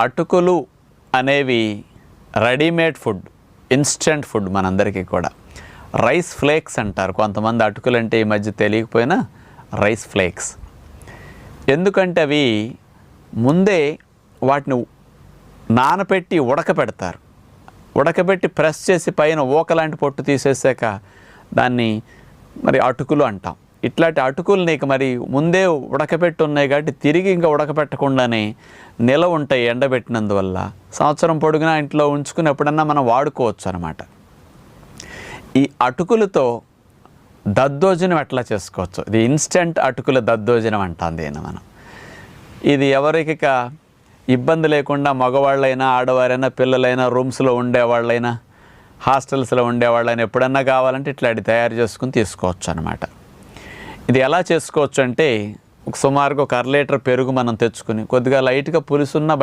అటుకులు అనేవి readymade food, instant food మనందరికీ కూడా. రైస్ ఫ్లేక్స్ అంటారు కొంతమంది. అటుకులు అంటే ఈ మధ్య తెలియకపోయినా రైస్ ఫ్లేక్స్. ఎందుకంటే అవి ముందే వాటిని నానపెట్టి ఉడకపెడతారు. ఉడకబెట్టి ప్రెస్ చేసి పైన ఊకలాంటి పొట్టు తీసేసాక దాన్ని మరి అటుకులు అంటాం. ఇట్లాంటి అటుకులు నీకు మరి ముందే ఉడకబెట్టి ఉన్నాయి కాబట్టి తిరిగి ఇంకా ఉడకబెట్టకుండానే నిలవ ఉంటాయి ఎండబెట్టినందువల్ల. సంవత్సరం పొడుగునా ఇంట్లో ఉంచుకుని ఎప్పుడన్నా మనం వాడుకోవచ్చు అన్నమాట. ఈ అటుకులతో దద్దోజనం ఎట్లా చేసుకోవచ్చు? ఇది ఇన్స్టెంట్ అటుకుల దద్దోజనం అంటాం దీన్ని మనం. ఇది ఎవరికి ఇబ్బంది లేకుండా మగవాళ్ళైనా ఆడవారైనా పిల్లలైనా రూమ్స్లో ఉండేవాళ్ళైనా హాస్టల్స్లో ఉండేవాళ్ళైనా ఎప్పుడన్నా కావాలంటే ఇట్లాంటి తయారు చేసుకుని తీసుకోవచ్చు అన్నమాట. ఇది ఎలా చేసుకోవచ్చు అంటే సుమారుగా 1 లీటర్ పెరుగు మనం తెచ్చుకుని కొద్దిగా లైట్గా పులుసున్న బయట